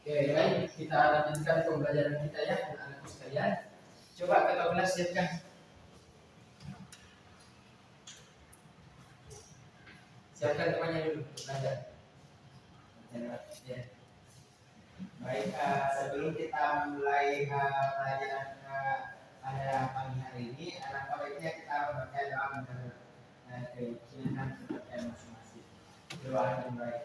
Oke, baik, kita lanjutkan pembelajaran kita ya, anak-anakku sekalian. Coba kakak kelas siapkan. Siapkan temannya dulu untuk belajar. Ya. Baik, sebelum kita mulai pelajaran pada pagi hari ini, alangkah baiknya kita membaca doa menurut keyakinan kepercayaan masing-masing. Doa yang baik.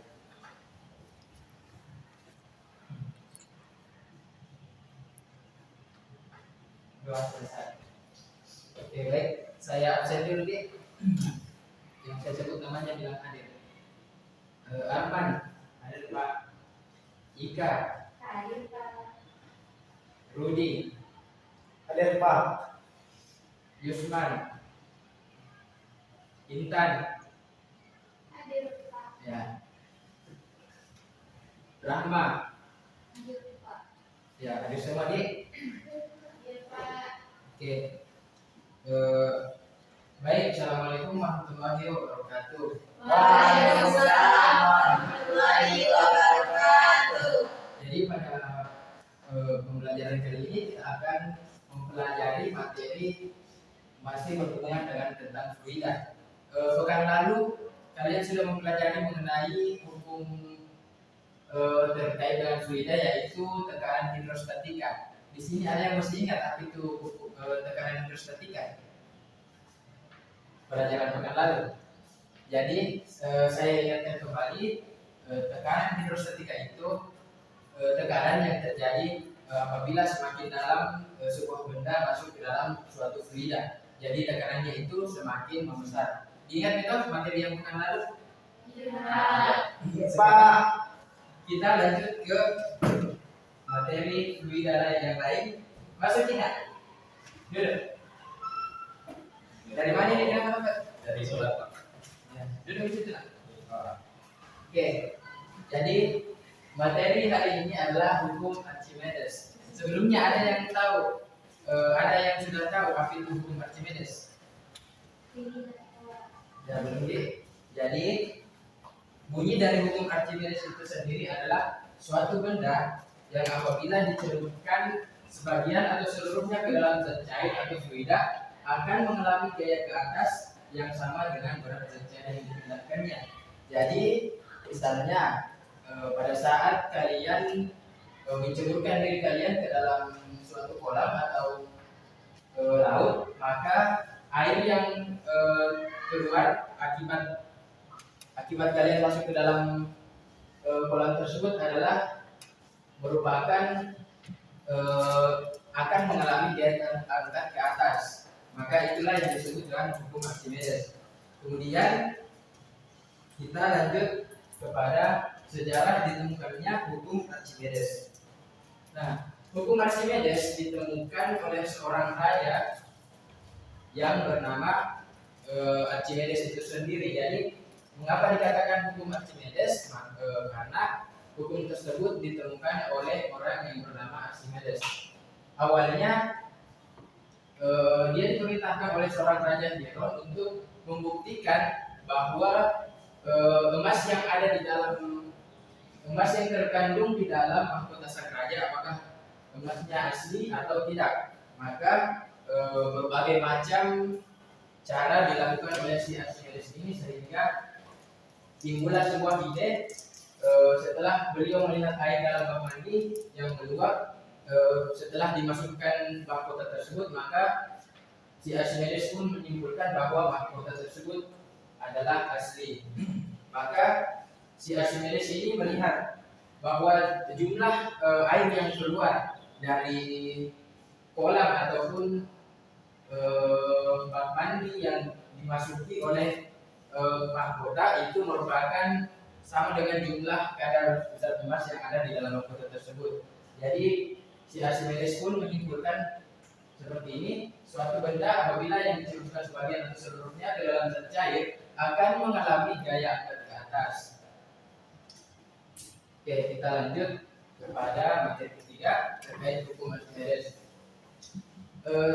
Doa selesai. Oke, baik. Saya absen dulu deh. Yang saya sebut namanya bilang hadir. Arman, Hadir Pak. Ika, Hadir Pak. Rudi, Hadir Pak. Yusman, Intan, Hadir Pak. ya, Rahma, Hadir Pak. ya, hadir semua nih. Hadir Pak. Oke. Baik, assalamualaikum warahmatullahi wabarakatuh. Waalaikumsalam warahmatullahi wabarakatuh. Jadi pada pembelajaran kali ini kita akan mempelajari materi masih berhubungan dengan tentang fluida. Pekan lalu kalian sudah mempelajari mengenai hukum terkait dengan fluida, yaitu tekanan hidrostatika. Di sini ada yang mesti ingat apa itu tekanan hidrostatika? Pelajaran pekan lalu. Jadi saya ingatkan kembali, tekanan hidrostatika itu tekanan yang terjadi apabila semakin dalam sebuah benda masuk ke dalam suatu fluida. Jadi tekanannya itu semakin membesar. Ingat itu materi yang pekan lalu? Ya. Pak, kita lanjut ke materi fluida yang lain. Masuk ingat? Duduk. Dari mana ini dia? Dari sholat Pak. Ya, duduk di situ lah. Oke, jadi materi hari ini adalah hukum Archimedes. Sebelumnya ada yang tahu, ada yang sudah tahu apa itu hukum Archimedes? Ya, belum di. Jadi bunyi dari hukum Archimedes itu sendiri adalah suatu benda yang apabila dicelupkan sebagian atau seluruhnya ke dalam zat cair atau fluida akan mengalami gaya ke atas yang sama dengan berat zat cair yang dipindahkannya. Jadi misalnya pada saat kalian menceburkan diri kalian ke dalam suatu kolam atau laut, maka air yang keluar akibat kalian masuk ke dalam kolam tersebut adalah merupakan akan mengalami gaya angkat ke atas. Maka itulah yang disebut dengan hukum Archimedes. Kemudian kita lanjut kepada sejarah ditemukannya hukum Archimedes. Nah, hukum Archimedes ditemukan oleh seorang raja yang bernama Archimedes itu sendiri. Jadi, mengapa dikatakan hukum Archimedes? Karena hukum tersebut ditemukan oleh orang yang bernama Archimedes. Awalnya dia diperintahkan oleh seorang raja Hieron untuk membuktikan bahwa emas yang terkandung di dalam mahkota sang raja apakah emasnya asli atau tidak. Maka berbagai macam cara dilakukan oleh si Archimedes ini sehingga timbullah sebuah ide. Setelah beliau melihat air dalam bak mandi yang meluap, setelah dimasukkan mahkota tersebut, maka si Archimedes pun menyimpulkan bahwa mahkota tersebut adalah asli. Maka si Archimedes ini melihat bahwa jumlah air yang keluar dari kolam ataupun bak mandi yang dimasuki oleh mahkota itu merupakan sama dengan jumlah kadar zat emas yang ada di dalam mahkota tersebut. Jadi si Archimedes pun menyimpulkan seperti ini, suatu benda apabila yang dicelupkan sebagian atau seluruhnya ke dalam zat cair akan mengalami gaya angkat ke atas. Oke, kita lanjut kepada materi ketiga terkait hukum Archimedes.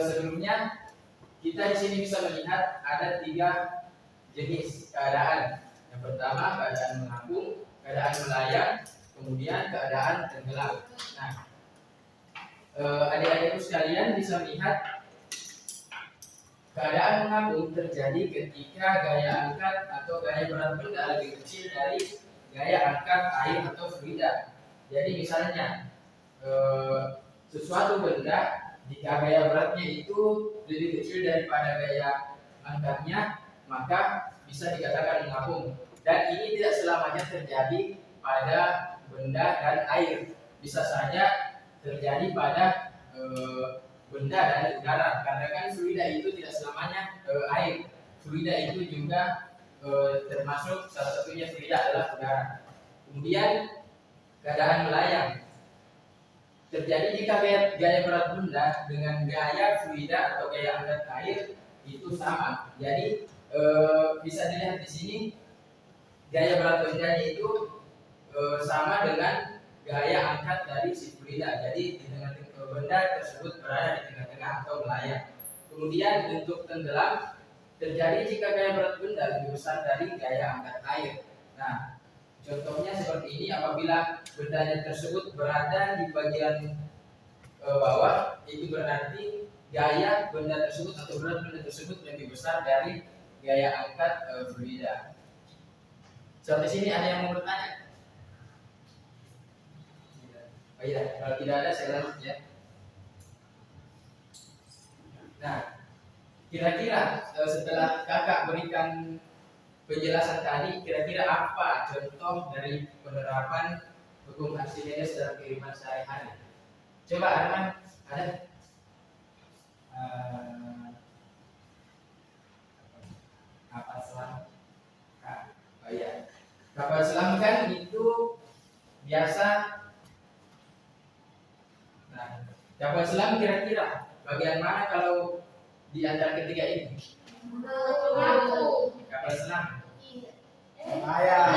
Sebelumnya kita di sini bisa melihat ada 3 jenis keadaan. Yang pertama keadaan mengapung, keadaan melayang, kemudian keadaan tenggelam. Nah, adik-adikku sekalian bisa melihat keadaan mengapung terjadi ketika gaya angkat atau gaya berat benda lebih kecil dari gaya angkat air atau fluida. Jadi misalnya sesuatu benda jika gaya beratnya itu lebih kecil daripada gaya angkatnya, maka bisa dikatakan mengapung. Dan ini tidak selamanya terjadi pada benda dan air, bisa saja terjadi pada benda dan udara, karena kan fluida itu tidak selamanya air. Fluida itu juga termasuk salah satunya fluida adalah udara. Kemudian keadaan melayang terjadi jika gaya berat benda dengan gaya fluida atau gaya angkat air itu sama. Jadi bisa dilihat di sini gaya berat bendanya itu sama dengan gaya angkat dari si fluida. Jadi di tengah-tengah benda tersebut berada di tengah-tengah atau melayang. Kemudian bentuk tenggelam terjadi jika gaya berat benda lebih besar dari gaya angkat air. Nah, contohnya seperti ini, apabila bendanya tersebut berada di bagian bawah, itu berarti gaya benda tersebut atau berat benda tersebut lebih besar dari gaya angkat fluida. Sampai sini ada yang mau bertanya? Oh iya, kalau tidak ada saya lanjut ya. Nah, kira-kira setelah kakak berikan penjelasan tadi, kira-kira apa contoh dari penerapan hukum Archimedes dalam kehidupan sehari-hari? Coba Arman, ada? Kapal selam. Oh iya, kapal selam kan itu biasa. Nah, kapal selam kira-kira bagian mana kalau di antara ketiga ini? Kapal selam. Layang.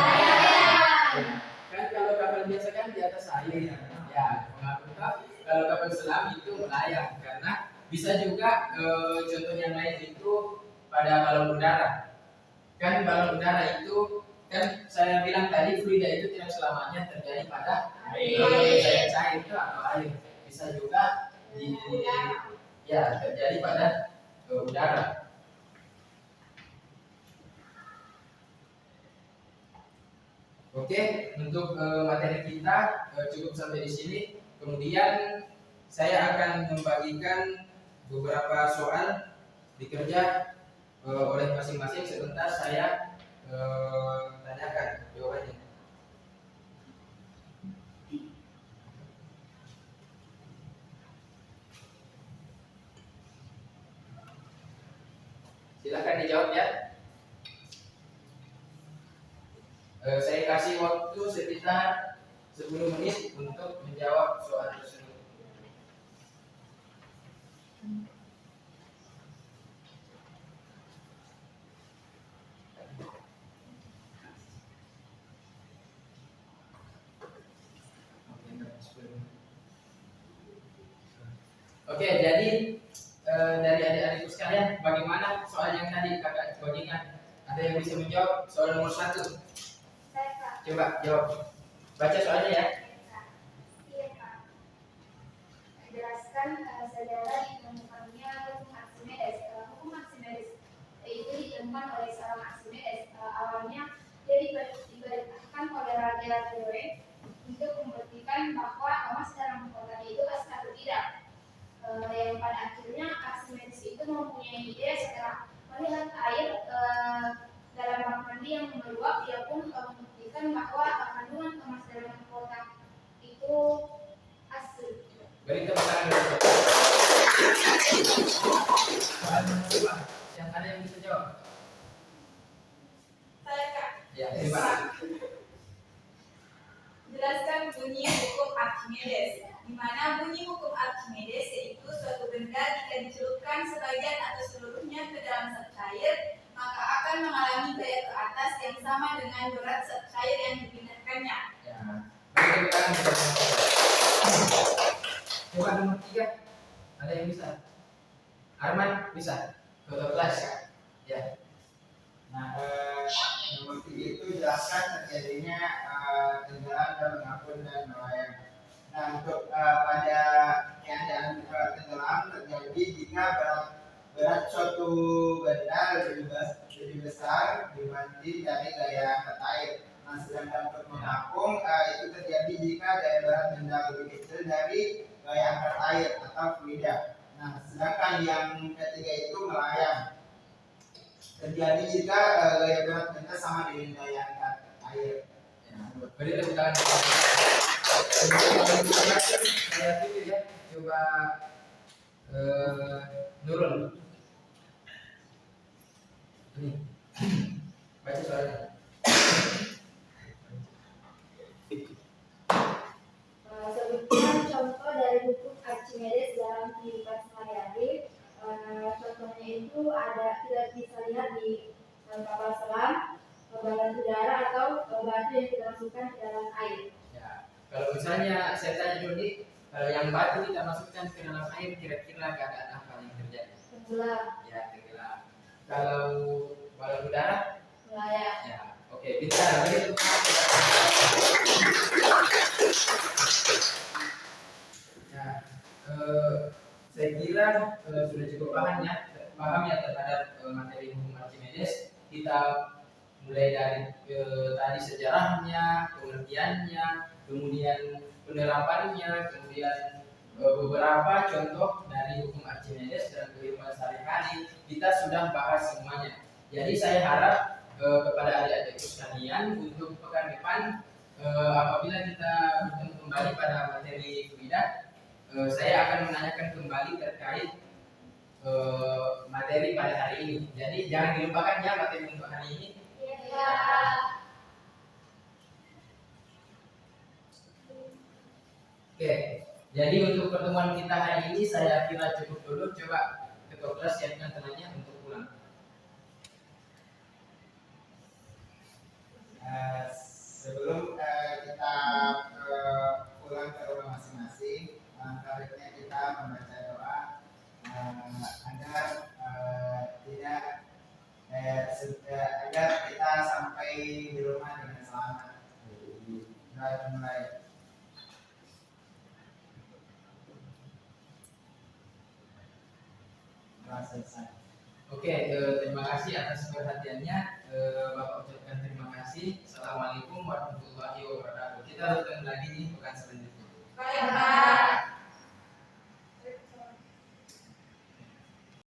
Kan kalau kapal biasa kan di atas air. Ya, mengapung. Kalau kapal selam itu melayang, karena bisa juga contoh yang lain itu pada balon udara. Kan balon udara itu kan saya bilang tadi fluida itu tidak selamanya terjadi pada cair itu atau air. Bisa juga terjadi pada udara. Oke, untuk materi kita cukup sampai di sini. Kemudian saya akan membagikan beberapa soal dikerja oleh masing-masing. Sebentar saya tanyakan jawabannya. Silakan dijawab ya. Saya kasih waktu sekitar 10 menit untuk menjawab soal tersebut. Oke, jadi dari adik-adikku sekalian, bagaimana soal yang tadi kakak codingan? Ada yang bisa menjawab soal nomor 1? Coba jawab. Baca soalnya ya. Iya, Pak. Jelaskan saudara ditemukannya hukum Archimedes. Hukum Archimedes itu ditemukan oleh seorang Archimedes. Awalnya dia diperintahkan oleh Raja Theodore untuk membuktikan bahwa emas dalam kotak itu asli atau tidak. Yang pada akhirnya Archimedes itu mempunyai ide setelah melihat air dalam bak mandi yang meluap, dia pun membuktikan bahwa kandungan emas dalam kotak itu asli. Beri tepuk tangan dulu. Soal nomor 2, yang ada yang bisa jawab? Saya Kak. Ya, terima kasih. Jelaskan bunyi hukum Archimedes. Di mana bunyi hukum Archimedes yaitu suatu benda jika dicelupkan sebagian atau seluruhnya ke dalam zat cair, maka akan mengalami gaya ke atas yang sama dengan berat zat cair yang dipindahkannya. Ya, beri tepuk tangan dulu. Coba nomor 3, ada yang bisa? Arman bisa? Foto kelas ya. Nah, nomor 3 itu jelaskan terjadinya tenggelam dan mengapung untuk pada keadaan tenggelam terjadi jika berat suatu benda lebih besar dibanding dari gaya angkat air. Nah, sedangkan untuk mengapung itu terjadi jika daya berat benda lebih kecil dari gaya angkat air atau fluida. Nah, sedangkan yang ketiga itu melayang terjadi jika gaya berat benda sama dengan gaya angkat air. Beri tepuk tangan. Saya tuju ya, coba Nurul. Ini baca soalnya. Sebutkan contoh dari hukum Archimedes dalam kehidupan sehari-hari. Contohnya itu tidak bisa lihat di kapal selam, balon udara atau batu yang kita masukkan ke dalam air. Ya, kalau misalnya saya tanya dulu nih, kalau yang batu kita masukkan ke dalam air, kira-kira keadaan apa yang terjadi? Tenggelam, Ya, tenggelam. Kalau balon udara? melayang. Ya, oke, bisa. Begitu. Nah, saya kira sudah cukup paham ya terhadap materi hukum Archimedes. Kita mulai dari tadi sejarahnya, pengertiannya, kemudian penerapannya, kemudian beberapa contoh dari hukum Archimedes dalam kehidupan sehari-hari kita sudah bahas semuanya. Jadi saya harap kepada adik-adik sekalian untuk pekan depan apabila kita bertemu kembali pada materi fluida, saya akan menanyakan kembali terkait materi pada hari ini. Jadi jangan dilupakan ya materi untuk hari ini. Ya. Oke, jadi untuk pertemuan kita hari ini saya kira cukup dulu. Coba ketua kelas siapkan tenaganya untuk pulang. Sebelum kita pulang ke rumah masing-masing, baiknya kita membaca doa agar agar kita sampai di rumah dengan selamat. Mulai. Selesai. Oke, terima kasih atas perhatiannya. Bapak ucapkan terima kasih. Assalamualaikum warahmatullahi wabarakatuh. Kita bertemu lagi di pekan selanjutnya. Baik, Pak.